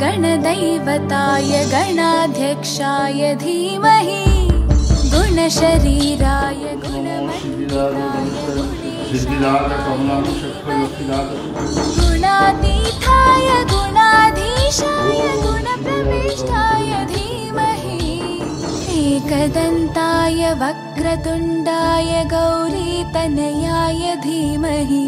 गणदैवताय गणाध्यक्षाय धीमहि गुणशरीराय गुणातीताय गुणाधीशाय गुणप्रविष्टाय धीमहि एकदन्ताय वक्रतुण्डाय गौरीतनयाय धीमहि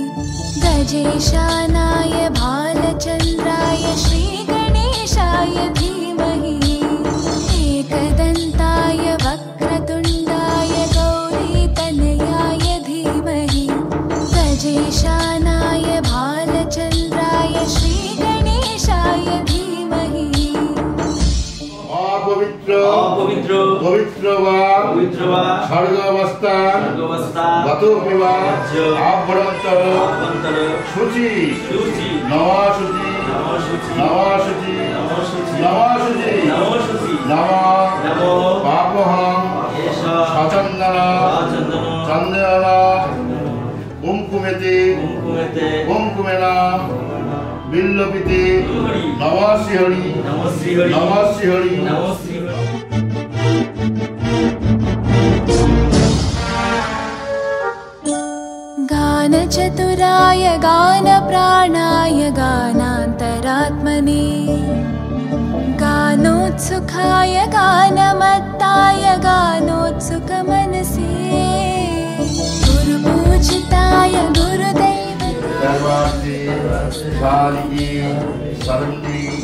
गजेशानाय भालचन्द्राय श्रीगणेशाय धीमहि एकदन्ताय वक्रतुण्डाय गौरीतनयाय धीमहि गजेशानाय भालचन्द्राय श्रीगणेशाय धीमहि पवित्र स्वर्गावस्थान आभ्यंतर शुचि नवाशुचि नमो पापहं सचंदन चंदन कुमकुमेते कुमकुमेना बिल्लपिते नमः श्रीहरि गानचतुराय गानप्राणाय गानान्तरात्मने गानोत्सुकाय गानमत्ताय गानोत्सुकमनसे गुरुपूजिताय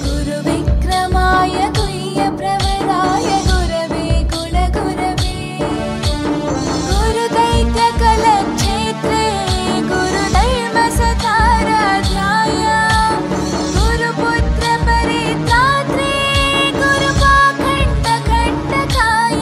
गुरुविक्रमाय गुह्यप्रवराय गुरवे गुणगुरवे गुरुदैत्यकलक्षेत्रे गुरुधर्मसताराध्याय गुरुपुत्रपरित्रात्रे गुरुपाखण्डकण्टकाय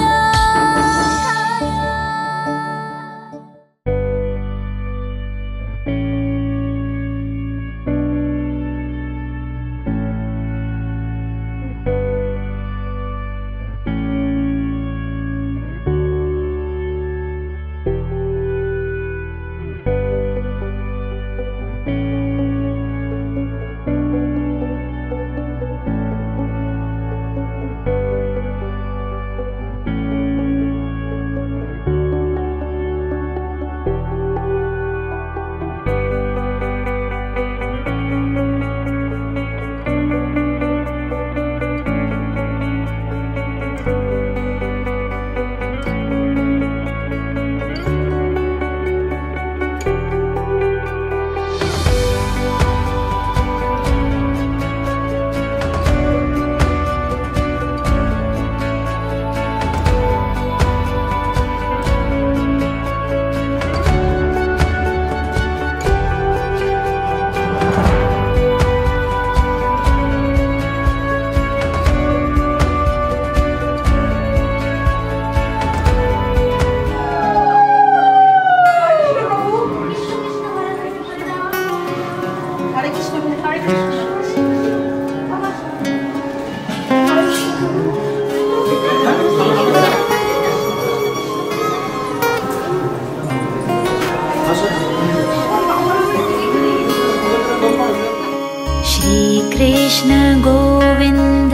कृष्ण गोविंद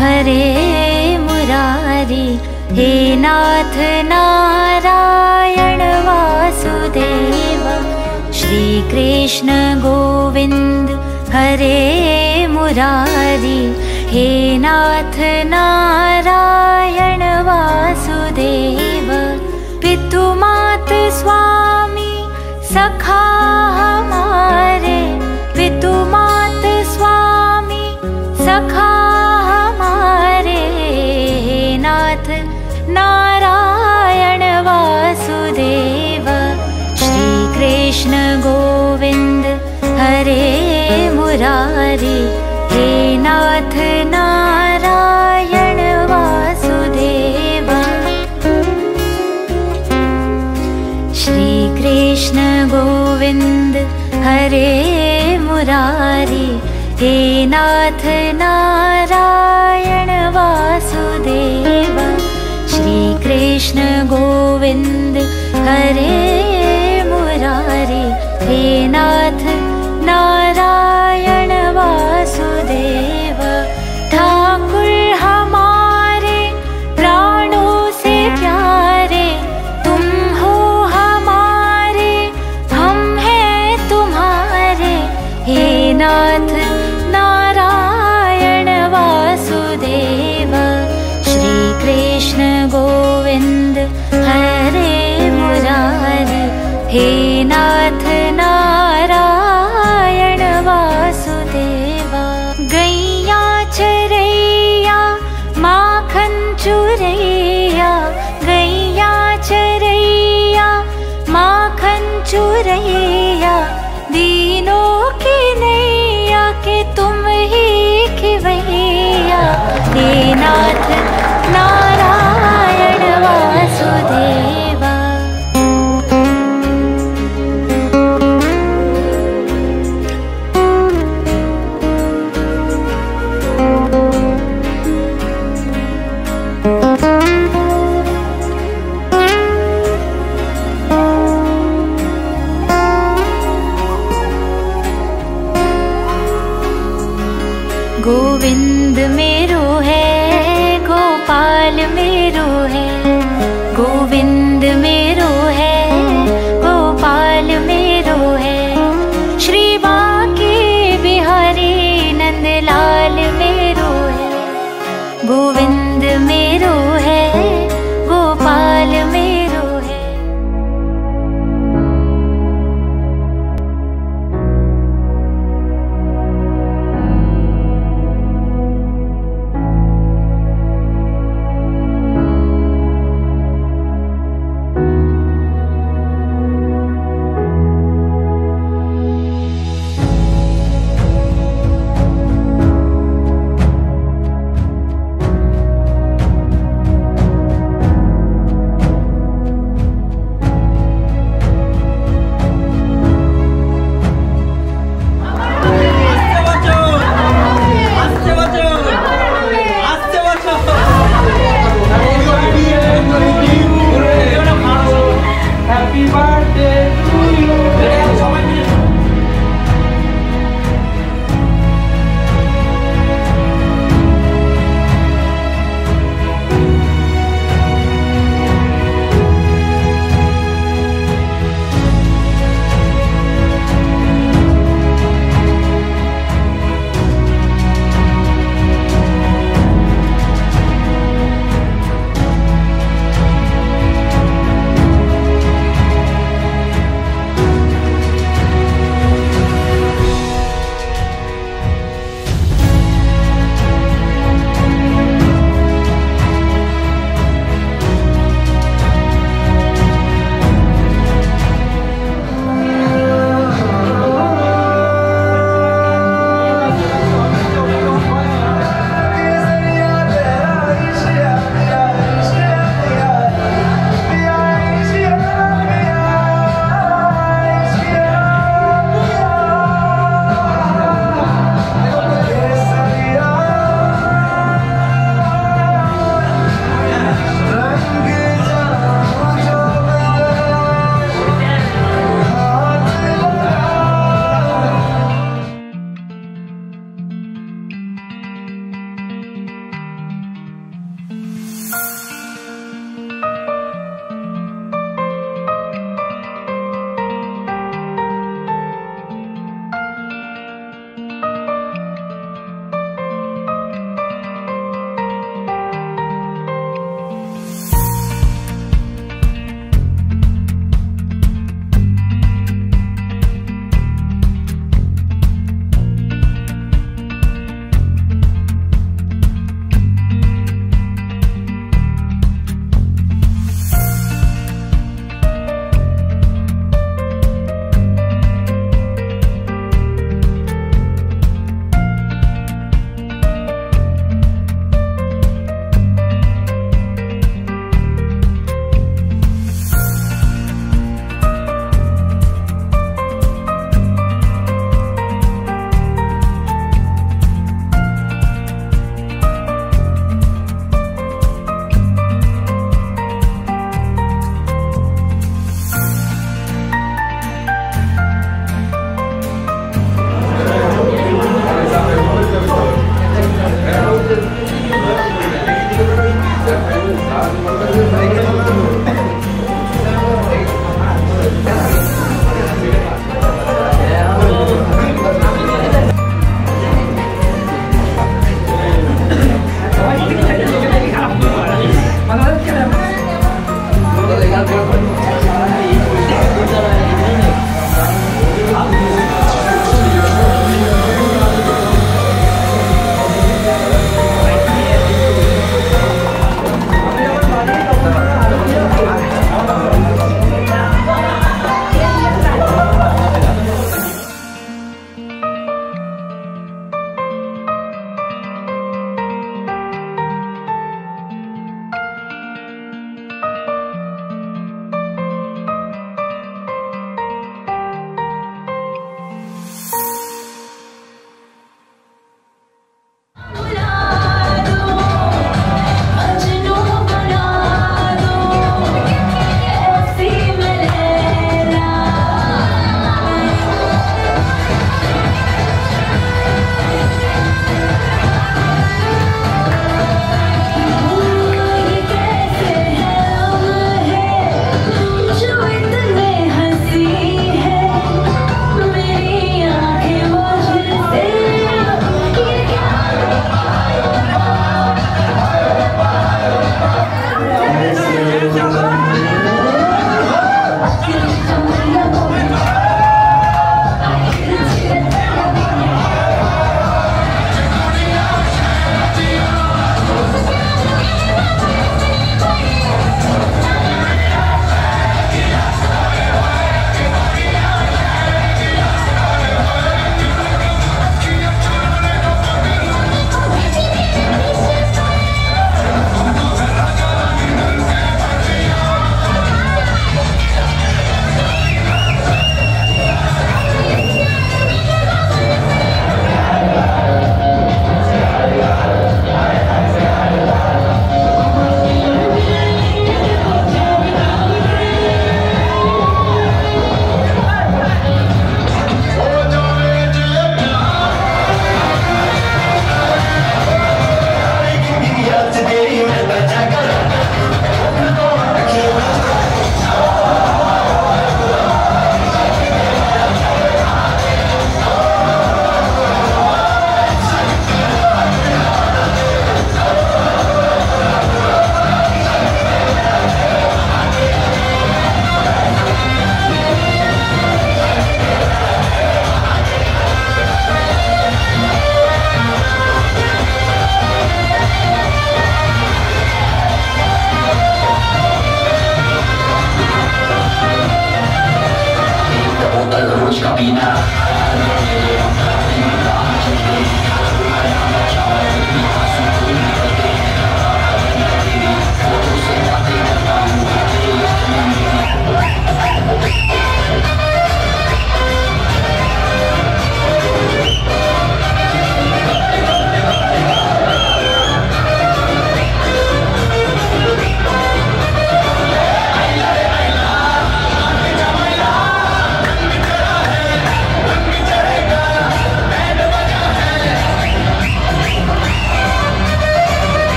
हरे मुरारी हे नाथ नारायण वासुदेव श्री कृष्ण गोविंद हरे मुरारी हे नाथ नारायण वासुदेव पितु मात स्वामी सखा हमारे पितु मात स्वामी सखा हमारे नाथ नारायण वासुदेव श्री कृष्ण गोविंद हरे मुरारी हे नाथ नारायण वासुदेव श्री कृष्ण गोविंद हरे मुरारी हे नाथ नारायण वासुदेव श्री कृष्ण गोविंद हरे मुरारी हे नाथ नारायण वासुदेव नाथ नारायण वासुदेव श्री कृष्ण गोविंद हरे मुरारी हे नाथ नारायण वासुदेवा गैया चरैया माखन चुरैया गैया चरैया माखन चुरैया दीनों की नैया के तुम ही खिवैया हे नाथ नारायण वासुदेवा गोविंद मेरो है गोपाल मेरो है गोविंद मेरो है गोपाल मेरो है श्री बांके बिहारी नंदलाल मेरो है गोविंद मेरो है गोपाल मेरो है।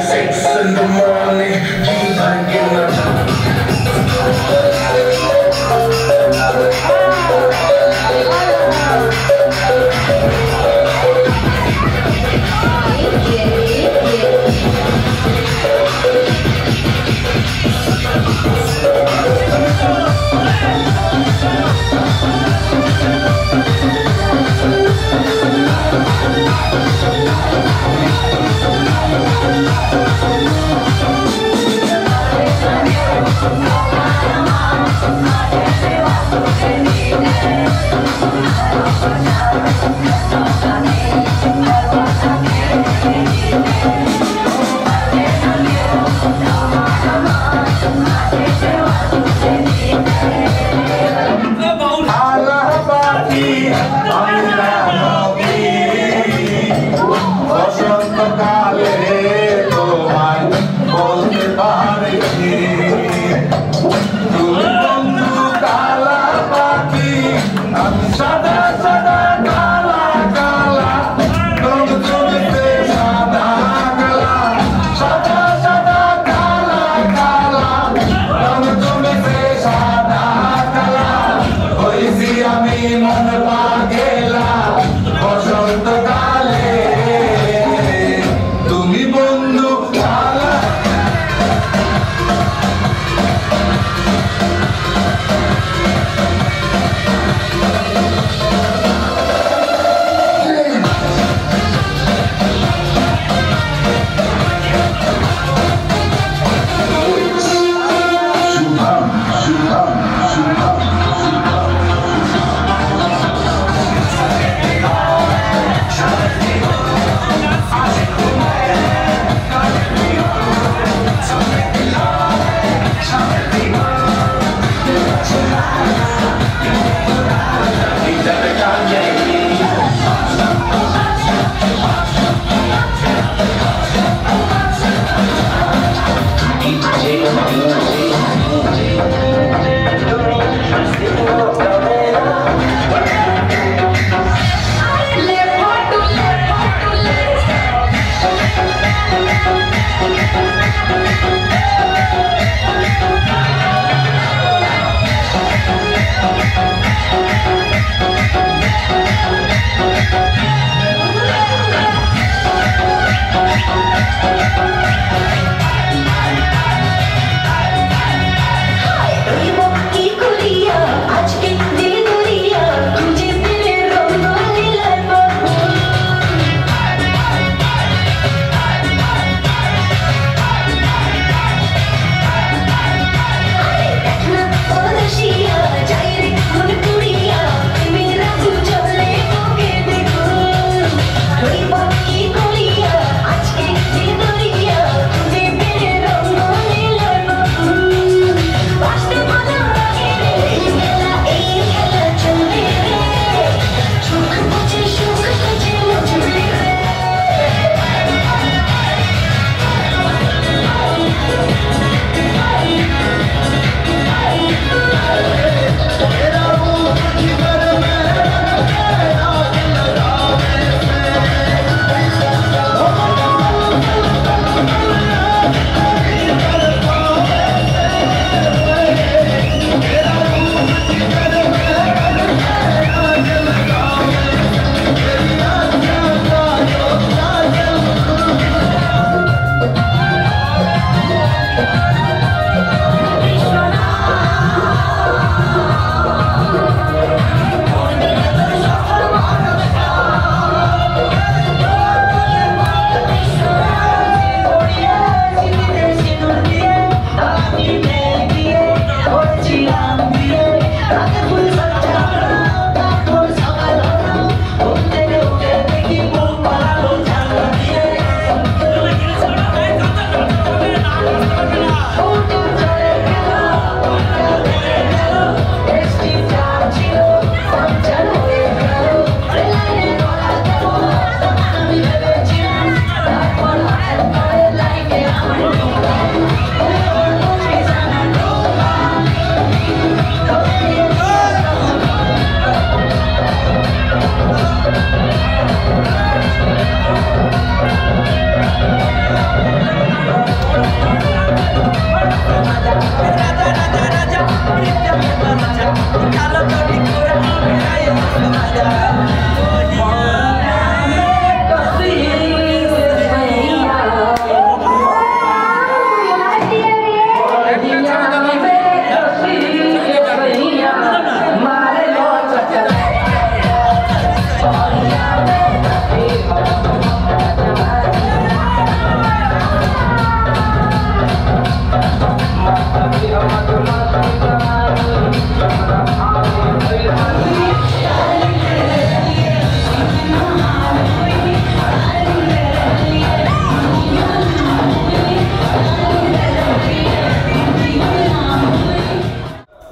6 in the morning, keep hanging up. Sada sada kala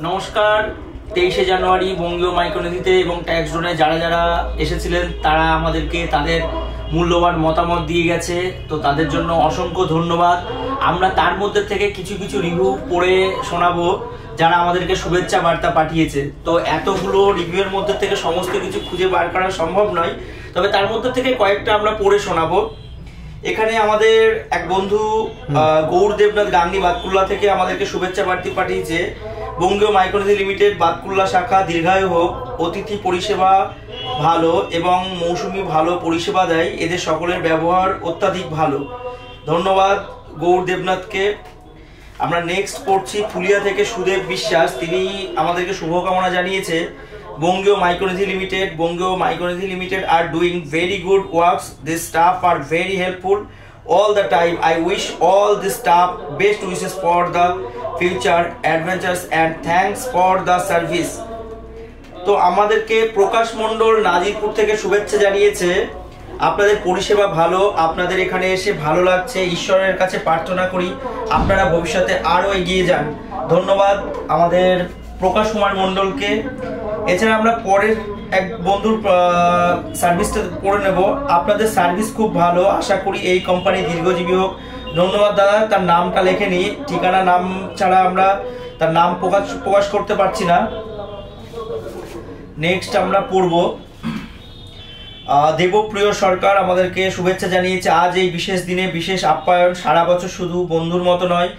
নমস্কার। 23শে জানুয়ারি বঙ্গীয় মাইক্রোনিধিতে এবং ট্যাক্স জোনে যারা যারা এসেছিলেন তারা আমাদেরকে তাদের মূল্যবান মতামত দিয়ে গেছে, তো তাদের জন্য অসংখ্য ধন্যবাদ। আমরা তার মধ্যে থেকে কিছু কিছু রিভিউ পড়ে শোনাবো যারা আমাদেরকে শুভেচ্ছা বার্তা পাঠিয়েছে। তো এতগুলো রিভিউয়ের মধ্যে থেকে সমস্ত কিছু খুঁজে বার করা সম্ভব নয়, তবে তার মধ্যে থেকে কয়েকটা আমরা পড়ে শোনাবো। এখানে আমাদের এক বন্ধু গৌর দেবনাথ গান্ধী বাতকুল্লা থেকে আমাদেরকে শুভেচ্ছা বার্তা পাঠিয়েছে। বঙ্গীয় মাইক্রোনিধি লিমিটেড বাতকুল্লা শাখা দীর্ঘায়ু হোক, অতিথি পরিষেবা ভালো এবং মৌসুমি ভালো পরিষেবা দেয়, এদের সকলের ব্যবহার অত্যাধিক ভালো। ধন্যবাদ গৌর দেবনাথকে। আমরা নেক্সট পড়ছি ফুলিয়া থেকে সুদেব বিশ্বাস, তিনি আমাদেরকে শুভকামনা জানিয়েছে। Bangiya Micronidhi limited are doing very good works, this staff are very helpful all the time. I wish all the staff best wishes for the future adventures and thanks for the service. তো আমাদেরকে প্রকাশ মণ্ডল নাজিরপুর থেকে শুভেচ্ছা জানিয়েছে। আপনাদের পরিষেবা ভালো, আপনাদের এখানে এসে ভালো লাগছে, ঈশ্বরের কাছে প্রার্থনা করি আপনারা ভবিষ্যতে আরো এগিয়ে যান। ধন্যবাদ আমাদের প্রকাশ কুমার মণ্ডলকে। এছাড়া আমরা পরের এক বন্ধুর সার্ভিসটা পড়ে নেব। আপনাদের সার্ভিস খুব ভালো, আশা করি এই কোম্পানি দীর্ঘজীবী হোক। ধন্যবাদ দাদা। তার নামটা লেখেনি, ঠিকানা নাম ছাড়া আমরা তার নাম প্রকাশ করতে পারছি না। নেক্সট আমরা পড়ব দেবপ্রিয় সরকার আমাদেরকে শুভেচ্ছা জানিয়েছে। আজ এই বিশেষ দিনে বিশেষ আপ্যায়ন, সারা বছর শুধু বন্ধুর মতো নয়,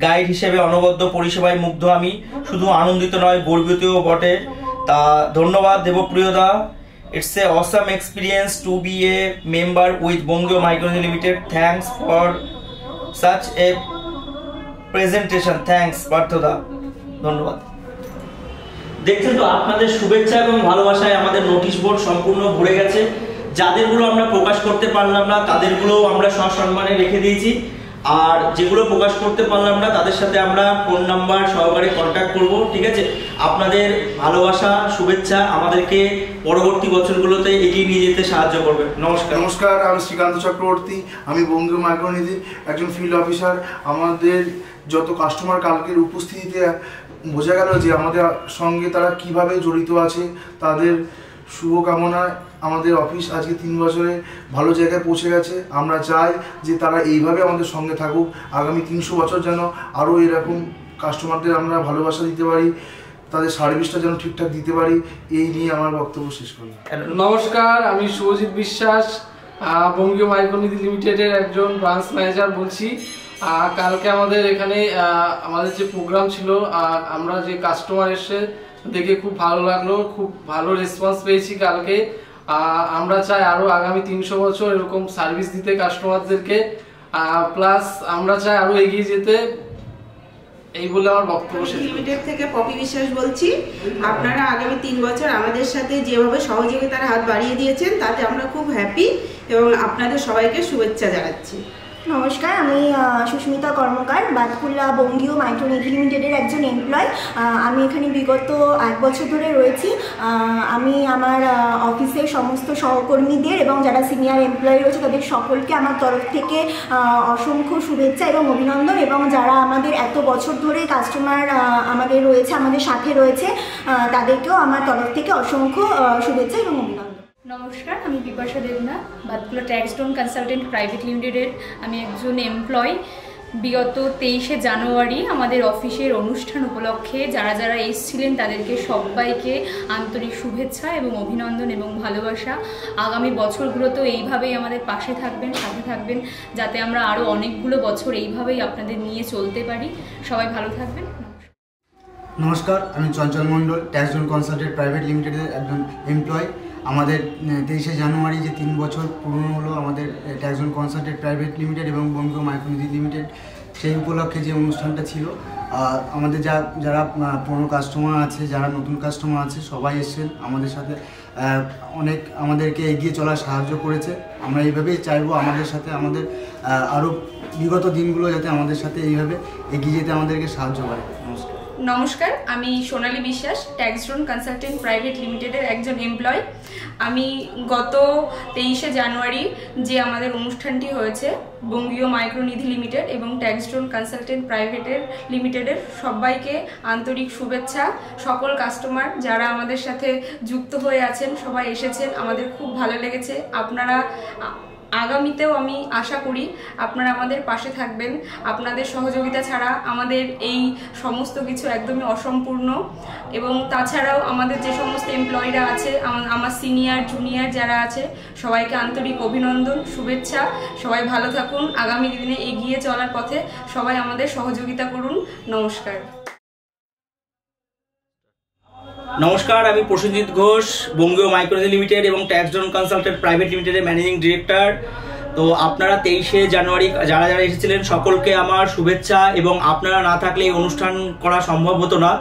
গাইড হিসেবে অনবদ্য পরিষেবায় মুগ্ধ আমি, শুধু আনন্দিত নয় গর্বিতও বটে। তা ধন্যবাদ Debapriya da. It's a awesome experience to be a member with Bangiya Micronidhi limited. Thanks for such a presentation. Thanks পার্থদা, ধন্যবাদ। দেখছেন তো আপনাদের শুভেচ্ছা এবং ভালোবাসায় আমাদের নোটিশ বোর্ড সম্পূর্ণ ভরে গেছে। যাদেরগুলো আমরা প্রকাশ করতে পারলাম না তাদেরগুলো আমরা সসম্মানে রেখে দিয়েছি, আর যেগুলো প্রকাশ করতে পারলাম না তাদের সাথে আমরা ফোন নাম্বার সহকারে কন্ট্যাক্ট করব। ঠিক আছে, আপনাদের ভালোবাসা শুভেচ্ছা আমাদেরকে পরবর্তী বছরগুলোতে এগিয়ে নিয়ে যেতে সাহায্য করবে। নমস্কার, আমি শ্রীকান্ত চক্রবর্তী, আমি বঙ্গীয় মাইক্রোনিধির একজন ফিল্ড অফিসার। আমাদের যত কাস্টমার কালকের উপস্থিতিতে বোঝা গেল যে আমাদের সঙ্গে তারা কিভাবে জড়িত আছে, তাদের শুভকামনায় আমাদের অফিস আজকে 3 বছরে ভালো জায়গায় পৌঁছে গেছে। আমরা চাই যে তারা এইভাবে আমাদের সঙ্গে থাকুক, আগামী 300 বছর যেন আরও এরকম কাস্টমারদের আমরা ভালোবাসা দিতে পারি, তাদের সার্ভিসটা যেন ঠিকঠাক দিতে পারি। এই নিয়ে আমার বক্তব্য শেষ করলাম। নমস্কার, আমি শুভজিৎ বিশ্বাস, বঙ্গীয় মাইক্রোনিধি লিমিটেডের একজন ব্রাঞ্চ ম্যানেজার বলছি। কালকে আমাদের এখানে আমাদের যে প্রোগ্রাম ছিল, আমরা যে কাস্টমার এসে দেখে খুব ভালো লাগলো, খুব ভালো রেসপন্স পেয়েছি কালকে। আমরা চাই আরও আগামী 300 বছর এরকম সার্ভিস দিতে কাস্টমারদেরকে, প্লাস আমরা চাই আরও এগিয়ে যেতে। এই বলে আমার বক্তব্য শেষ। লিমিটেড থেকে পপি বিশ্বাস বলছি। আপনারা আগামী 3 বছর আমাদের সাথে যেভাবে সহযোগিতার হাত বাড়িয়ে দিয়েছেন তাতে আমরা খুব হ্যাপি এবং আপনাদের সবাইকে শুভেচ্ছা জানাচ্ছি। নমস্কার, আমি সুস্মিতা কর্মকার, বাতকুল্লা বঙ্গীয় মাইক্রোনিধি লিমিটেডের একজন এমপ্লয়। আমি এখানে বিগত 1 বছর ধরে রয়েছি। আমি আমার অফিসের সমস্ত সহকর্মীদের এবং যারা সিনিয়র এমপ্লয়ি রয়েছে তাদের সকলকে আমার তরফ থেকে অসংখ্য শুভেচ্ছা এবং অভিনন্দন, এবং যারা আমাদের এত বছর ধরে কাস্টমার আমাদের রয়েছে, আমাদের সাথে রয়েছে, তাদেরকেও আমার তরফ থেকে অসংখ্য শুভেচ্ছা এবং অভিনন্দন। নমস্কার, আমি Bipasha Debnath, Batkulla tax zone consultant private লিমিটেডের আমি একজন এমপ্লয়। বিগত 23শে জানুয়ারি আমাদের অফিসের অনুষ্ঠান উপলক্ষে যারা যারা এসেছিলেন তাদেরকে সবাইকে আন্তরিক শুভেচ্ছা এবং অভিনন্দন এবং ভালোবাসা। আগামী বছরগুলোতেও এইভাবেই আমাদের পাশে থাকবেন, সাথে থাকবেন, যাতে আমরা আরও অনেকগুলো বছর এইভাবেই আপনাদের নিয়ে চলতে পারি। সবাই ভালো থাকবেন। নমস্কার, আমি চঞ্চল মণ্ডল, ট্যাক্স জোন কনসালটেন্ট প্রাইভেট লিমিটেডের একজন এমপ্লয়। আমাদের 23শে জানুয়ারি যে 3 বছর পূর্ণ হলো আমাদের tax zone consultant private limited এবং বঙ্গীয় মাইক্রোনিধি লিমিটেড, সেই উপলক্ষে যে অনুষ্ঠানটা ছিল, আমাদের যারা পুরনো কাস্টমার আছে, যারা নতুন কাস্টমার আছে, সবাই এসেছেন আমাদের সাথে, অনেক আমাদেরকে এগিয়ে চলার সাহায্য করেছে। আমরা এইভাবেই চাইবো আমাদের সাথে আমাদের আরও বিগত দিনগুলো যাতে আমাদের সাথে এইভাবে এগিয়ে যেতে আমাদেরকে সাহায্য করে। নমস্কার। নমস্কার, আমি সোনালী বিশ্বাস, ট্যাক্স জোন কনসালটেন্ট প্রাইভেট লিমিটেডের একজন এমপ্লয়। আমি গত 23শে জানুয়ারি যে আমাদের অনুষ্ঠানটি হয়েছে বঙ্গীয় মাইক্রোনিধি লিমিটেড এবং ট্যাক্স জোন কনসালটেন্ট প্রাইভেটের লিমিটেডের সবাইকে আন্তরিক শুভেচ্ছা। সকল কাস্টমার যারা আমাদের সাথে যুক্ত হয়ে আছেন সবাই এসেছেন, আমাদের খুব ভালো লেগেছে। আপনারা আগামীতেও আমি আশা করি আপনারা আমাদের পাশে থাকবেন। আপনাদের সহযোগিতা ছাড়া আমাদের এই সমস্ত কিছু একদমই অসম্পূর্ণ। এবং তাছাড়াও আমাদের যে সমস্ত এমপ্লয়িরা আছে, আমার সিনিয়র জুনিয়র যারা আছে, সবাইকে আন্তরিক অভিনন্দন, শুভেচ্ছা। সবাই ভালো থাকুন, আগামী দিনে এগিয়ে চলার পথে সবাই আমাদের সহযোগিতা করুন। নমস্কার। নমস্কার, আমি প্রসেনজিৎ ঘোষ, বঙ্গীয় মাইক্রোনিধি লিমিটেড এবং ট্যাক্স জোন কনসালটেন্ট প্রাইভেট লিমিটেডের ম্যানেজিং ডিরেক্টর। তো আপনারা 23শে জানুয়ারি যারা যারা এসেছিলেন সকলকে আমার শুভেচ্ছা। এবং আপনারা না থাকলে এই অনুষ্ঠান করা সম্ভব হতো না।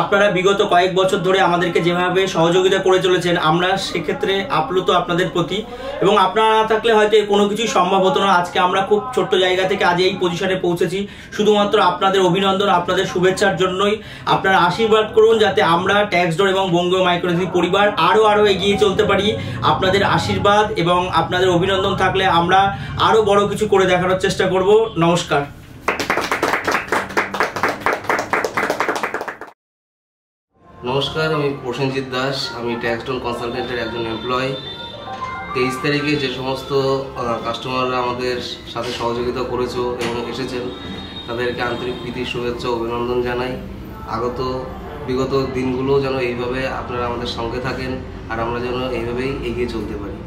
আপনারা বিগত কয়েক বছর ধরে আমাদেরকে যেভাবে সহযোগিতা করে চলেছেন, আমরা সেক্ষেত্রে আপ্লুত আপনাদের প্রতি। এবং আপনারা না থাকলে হয়তো কোনো কিছুই সম্ভব হতো না। আজকে আমরা খুব ছোট্ট জায়গা থেকে আজ এই পজিশনে পৌঁছেছি শুধুমাত্র আপনাদের অভিনন্দন, আপনাদের শুভেচ্ছার জন্যই। আপনারা আশীর্বাদ করুন যাতে আমরা ট্যাক্স জোন এবং বঙ্গীয় মাইক্রোনিধি পরিবার আরও এগিয়ে চলতে পারি। আপনাদের আশীর্বাদ এবং আপনাদের অভিনন্দন থাকলে আমরা আরও বড় কিছু করে দেখানোর চেষ্টা করব। নমস্কার। নমস্কার, আমি প্রসেনজিৎ দাস, আমি ট্যাক্স জোন কনসালটেন্টের একজন এমপ্লয়। 23 তারিখে যে সমস্ত কাস্টমাররা আমাদের সাথে সহযোগিতা করেছো এবং এসেছেন তাদেরকে আন্তরিক প্রীতি, শুভেচ্ছা, অভিনন্দন জানাই। বিগত দিনগুলো যেন এইভাবে আপনারা আমাদের সঙ্গে থাকেন আর আমরা যেন এইভাবেই এগিয়ে চলতে পারি।